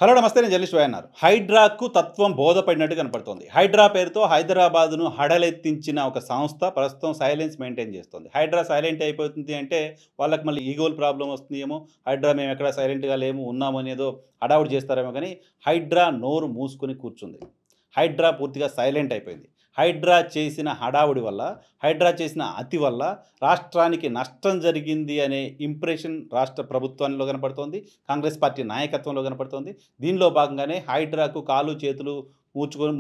Hello నమస్తే. నేను journalist YNR. హైడ్రాకు తత్వం బోధపడినట్టు కనపడుతోంది. హైడ్రా పేరుతో హైదరాబాద్‌ను హడలెత్తించిన ఒక సంస్థ ప్రస్తుతం సైలెన్స్ మెయింటైన్ చేస్తోంది. హైడ్రా సైలెంట్ అయిపోతుంది అంటే వాళ్ళకి మళ్ళీ ఈగోల ప్రాబ్లమ్ వస్తుందేమో, హైడ్రా మేమెక్కడ సైలెంట్‌గా లేము, ఉన్నాము అనేదో హడావుడి చేస్తారేమో కానీ హైడ్రా నోరు మూసుకొని కూర్చుంది. హైడ్రా పూర్తిగా సైలెంట్ అయిపోయింది. హైడ్రా చేసిన హడావుడి వల్ల, హైడ్రా చేసిన అతి వల్ల రాష్ట్రానికి నష్టం జరిగింది అనే ఇంప్రెషన్ రాష్ట్ర ప్రభుత్వంలో కనపడుతోంది. కాంగ్రెస్ పార్టీ నాయకత్వంలో కనపడుతోంది. దీనిలో భాగంగానే హైడ్రాకు కాళ్ళు చేతులు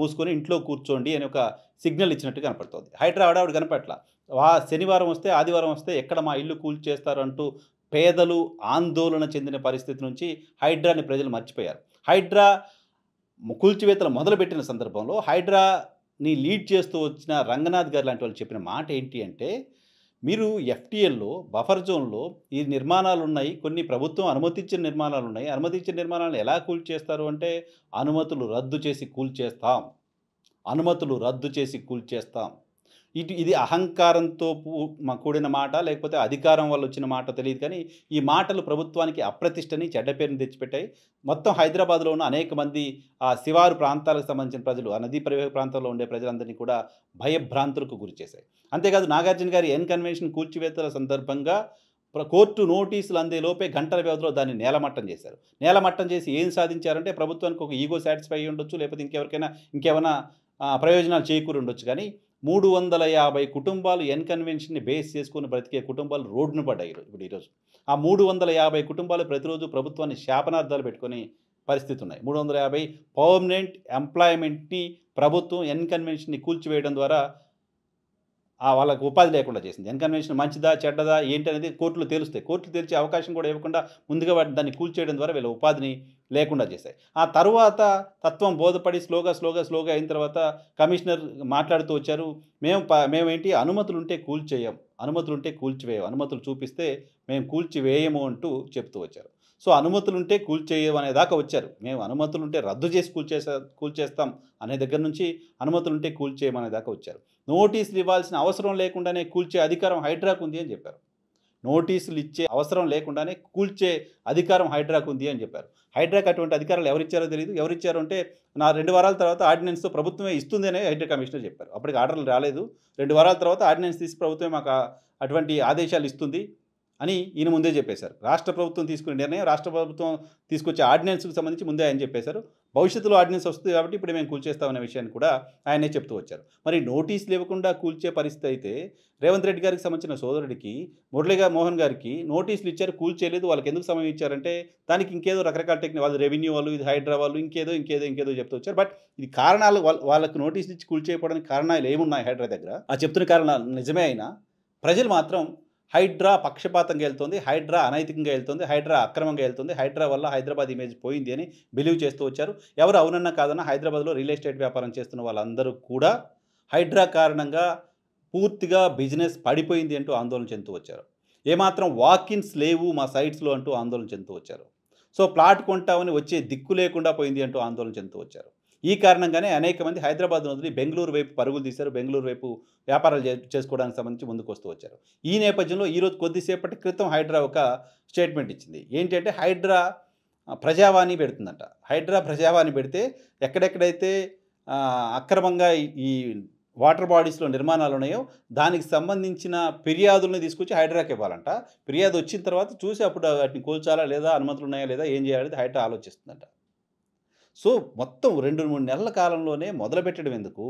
మూసుకొని ఇంట్లో కూర్చోండి అని ఒక సిగ్నల్ ఇచ్చినట్టు కనపడుతోంది. హైడ్రా హడావుడి కనపట్ల. శనివారం వస్తే, ఆదివారం వస్తే ఎక్కడ మా ఇల్లు కూల్చేస్తారు అంటూ పేదలు ఆందోళన చెందిన పరిస్థితి నుంచి హైడ్రాని ప్రజలు మర్చిపోయారు. హైడ్రా కూల్చివేతలు మొదలుపెట్టిన సందర్భంలో హైడ్రాని లీడ్ చేస్తూ వచ్చిన రంగనాథ్ గారు లాంటి వాళ్ళు చెప్పిన మాట ఏంటి అంటే, మీరు ఎఫ్టీఎల్‌లో బఫర్ జోన్‌లో ఈ నిర్మాణాలున్నాయి. కొన్ని ప్రభుత్వం అనుమతించిన నిర్మాణాలున్నాయి. అనుమతించిన నిర్మాణాలను ఎలా కూల్చేస్తారు అంటే, అనుమతులు రద్దు చేసి కూల్చేస్తాం. అనుమతులు రద్దు చేసి కూల్చేస్తాం. ఇది అహంకారంతో కూడిన మాట, లేకపోతే అధికారం వల్ల వచ్చిన మాట తెలీదు కానీ, ఈ మాటలు ప్రభుత్వానికి అప్రతిష్టని, చెడ్డ పేరుని తెచ్చిపెట్టాయి. మొత్తం హైదరాబాద్‌లో ఉన్న అనేక మంది శివారు ప్రాంతాలకు సంబంధించిన ప్రజలు, ఆ నదీ పరివాహక ప్రాంతంలో ఉండే ప్రజలందరినీ కూడా భయభ్రాంతులకు గురిచేశాయి. అంతేకాదు నాగార్జున గారి ఎన్ కన్వెన్షన్ కూల్చివేతల సందర్భంగా కోర్టు నోటీసులు అందే లోపే గంటల వ్యవధిలో దాన్ని నేలమట్టం చేశారు. నేలమట్టం చేసి ఏం సాధించారంటే, ప్రభుత్వానికి ఒక ఈగో సాటిస్ఫై అయ్యి ఉండొచ్చు, లేకపోతే ఇంకేమైనా ప్రయోజనాలు చేకూరి ఉండొచ్చు కానీ 350 కుటుంబాలు ఎన్ కన్వెన్షన్‌ని బేస్ చేసుకొని బ్రతికే కుటుంబాలు రోడ్డున పడ్డాయి ఈరోజు. ఆ 350 కుటుంబాలు ప్రతిరోజు ప్రభుత్వాన్ని శాపనార్థాలు పెట్టుకునే పరిస్థితి ఉన్నాయి. 350 పర్మనెంట్ ఎంప్లాయ్‌మెంట్‌ని ప్రభుత్వం ఎన్ కన్వెన్షన్‌ని కూల్చివేయడం ద్వారా వాళ్ళకి ఉపాధి లేకుండా చేసింది. ఎన్ కన్వెన్షన్ మంచిదా, చెడ్డదా ఏంటనేది కోర్టులు తేలుస్తాయి. కోర్టులు తేల్చే అవకాశం కూడా ఇవ్వకుండా ముందుగా దాన్ని కూల్చేయడం ద్వారా వీళ్ళ ఉపాధిని లేకుండా చేశాయి. ఆ తరువాత తత్వం బోధపడి స్లోగా అయిన తర్వాత కమిషనర్ మాట్లాడుతూ వచ్చారు. మేమేంటి అనుమతులుంటే కూల్చేయం, అనుమతులుంటే కూల్చివేయం, అనుమతులు చూపిస్తే మేము కూల్చివేయము అంటూ చెప్తూ వచ్చారు. సో, అనుమతులుంటే కూల్చేయం అనే దాకా వచ్చారు. మేము అనుమతులుంటే రద్దు చేసి కూల్చేస్తాం అనే దగ్గర నుంచి అనుమతులుంటే కూల్చేయమనే దాకా వచ్చారు. నోటీసులు ఇవ్వాల్సిన అవసరం లేకుండానే కూల్చే అధికారం హైడ్రాకు ఉంది అని చెప్పారు. నోటీసులు ఇచ్చే అవసరం లేకుండానే కూల్చే అధికారం హైడ్రాకు ఉంది అని చెప్పారు. హైడ్రాకు అటువంటి అధికారాలు ఎవరిచ్చారో తెలీదు. ఎవరిచ్చారు అంటే 2 వారాల తర్వాత ఆర్డినెన్స్‌తో ప్రభుత్వమే ఇస్తుంది అని హైడ్రా కమిషనర్ చెప్పారు. అప్పటికి ఆర్డర్‌లు రాలేదు. 2 వారాల తర్వాత ఆర్డినెన్స్ తీసి ప్రభుత్వమే మాకు అటువంటి ఆదేశాలు ఇస్తుంది అని ఈయన ముందే చెప్పేశారు. రాష్ట్ర ప్రభుత్వం తీసుకునే నిర్ణయం, రాష్ట్ర ప్రభుత్వం తీసుకొచ్చే ఆర్డినెన్స్‌కి సంబంధించి ముందే ఆయన చెప్పేశారు. భవిష్యత్తులో ఆర్డినెన్స్ వస్తుంది కాబట్టి ఇప్పుడు మేము కూల్చేస్తామనే విషయాన్ని కూడా ఆయనే చెప్తూ వచ్చారు. మరి నోటీసులు ఇవ్వకుండా కూల్చే పరిస్థితి అయితే రేవంత్ రెడ్డి గారికి సంబంధించిన సోదరుడికి మోహన్ గారికి నోటీసులు ఇచ్చారు, కూల్చేయలేదు. వాళ్ళకి ఎందుకు సమయం ఇచ్చారంటే దానికి ఇంకేదో రకరకాల టెక్నిక్, వాళ్ళు రెవెన్యూ వాళ్ళు, ఇది హైడ్రా వాళ్ళు ఇంకేదో చెప్తూ వచ్చారు. బట్ ఇది కారణాలు వాళ్ళకి నోటీసులు ఇచ్చి కూల్చేయకపోవడానికి కారణాలు ఏమున్నాయి హైడ్రా దగ్గర? ఆ చెప్తున్న కారణాలు నిజమే అయినా ప్రజలు మాత్రం హైడ్రా పక్షపాతంగా వెళ్తుంది, హైడ్రా అనైతికంగా వెళ్తుంది, హైడ్రా అక్రమంగా వెళ్తుంది, హైడ్రా వల్ల హైదరాబాద్ ఇమేజ్ పోయింది అని బిలీవ్ చేస్తూ వచ్చారు. ఎవరు అవునన్నా కాదన్నా హైదరాబాద్‌లో రియల్ ఎస్టేట్ వ్యాపారం చేస్తున్న వాళ్ళందరూ కూడా హైడ్రా కారణంగా పూర్తిగా బిజినెస్ పడిపోయింది అంటూ ఆందోళన చెందుతూ వచ్చారు. ఏమాత్రం వాక్-ఇన్స్ లేవు మా సైట్స్‌లో అంటూ ఆందోళన చెందుతూ వచ్చారు. సో, ప్లాట్ కొంటామని వచ్చే దిక్కు లేకుండా పోయింది అంటూ ఆందోళన చెందుతూ వచ్చారు. ఈ కారణంగానే అనేక మంది హైదరాబాద్‌ను వదిలి బెంగుళూరు వైపు పరుగులు తీశారు. బెంగుళూరు వైపు వ్యాపారాలు చేసుకోవడానికి సంబంధించి ముందుకొస్తూ వచ్చారు. ఈ నేపథ్యంలో ఈరోజు కొద్దిసేపటి క్రితం హైడ్రా ఒక స్టేట్మెంట్ ఇచ్చింది. ఏంటి అంటే హైడ్రా ప్రజావాణి పెడుతుందంట. హైడ్రా ప్రజావాణి పెడితే ఎక్కడెక్కడైతే అక్రమంగా ఈ వాటర్ బాడీస్‌లో నిర్మాణాలు ఉన్నాయో దానికి సంబంధించిన ఫిర్యాదులను తీసుకొచ్చి హైడ్రాకి ఇవ్వాలంట. ఫిర్యాదు వచ్చిన తర్వాత చూసి అప్పుడు వాటిని కూల్చాలా లేదా, అనుమతులు ఉన్నాయా లేదా, ఏం చేయాలి హైడ్రా ఆలోచిస్తుందంట. సో, మొత్తం 2, 3 నెలల కాలంలోనే మొదలుపెట్టడం ఎందుకు?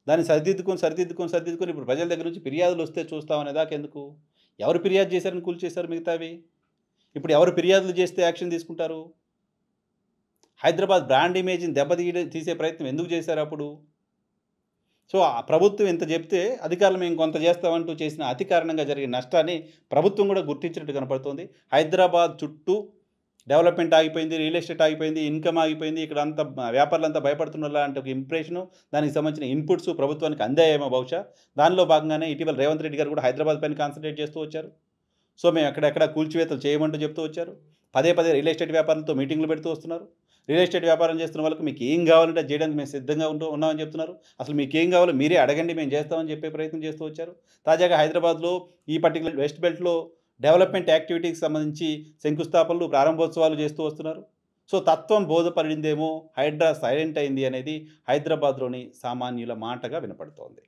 దాన్ని సరిదిద్దుకొని ఇప్పుడు ప్రజల దగ్గర నుంచి ఫిర్యాదులొస్తే చూస్తామనే దాకా ఎందుకు? ఎవరు ఫిర్యాదు చేశారని కూల్చేశారు మిగతావి? ఇప్పుడు ఎవరు ఫిర్యాదులు చేస్తే యాక్షన్ తీసుకుంటారు? హైదరాబాద్ బ్రాండ్ ఇమేజ్‌ని తీసే ప్రయత్నం ఎందుకు చేశారు అప్పుడు? సో, ఆ ప్రభుత్వం ఇంత చెప్తే అధికారులు మేము కొంత చేస్తామంటూ చేసిన అతి కారణంగా జరిగిన నష్టాన్ని ప్రభుత్వం కూడా గుర్తించినట్టు కనపడుతోంది. హైదరాబాద్ చుట్టూ డెవలప్‌మెంట్ ఆగిపోయింది, రియల్ ఎస్టేట్ ఆగిపోయింది, ఇన్‌కమ్ ఆగిపోయింది. ఇక్కడంతా వ్యాపారులంతా భయపడుతున్నారు లాంటి ఒక ఇంప్రెషను, దానికి సంబంధించిన ఇన్‌పుట్స్ ప్రభుత్వానికి అందాయేమో బహుశా. దానిలో భాగంగానే ఇటీవల రేవంత్ రెడ్డి గారు కూడా హైదరాబాద్ పైన కాన్సంట్రేట్ చేస్తూ వచ్చారు. సో, మేము ఎక్కడెక్కడ కూల్చివేతలు చేయమంటూ చెప్తూ వచ్చారు. పదే రియల్ ఎస్టేట్ వ్యాపారులతో మీటింగ్‌లు పెడుతూ వస్తున్నారు. రియల్ ఎస్టేట్ వ్యాపారం చేస్తున్న వాళ్ళకి మీకు ఏం కావాలంటే అది చేయడానికి మేము సిద్ధంగా ఉన్నామని చెప్తున్నారు. అసలు మీకేం కావాలో మీరే అడగండి, మేము చేస్తామని చెప్పే ప్రయత్నం చేస్తూ వచ్చారు. తాజాగా హైదరాబాద్‌లో ఈ పర్టిక్యులర్ వెస్ట్ బెల్ట్‌లో డెవలప్‌మెంట్ యాక్టివిటీకి సంబంధించి శంకుస్థాపనలు, ప్రారంభోత్సవాలు చేస్తూ వస్తున్నారు. సో, తత్వం బోధపడిందేమో, హైడ్రా సైలెంట్ అయింది అనేది హైదరాబాద్‌లోని సామాన్యుల మాటగా వినపడుతోంది.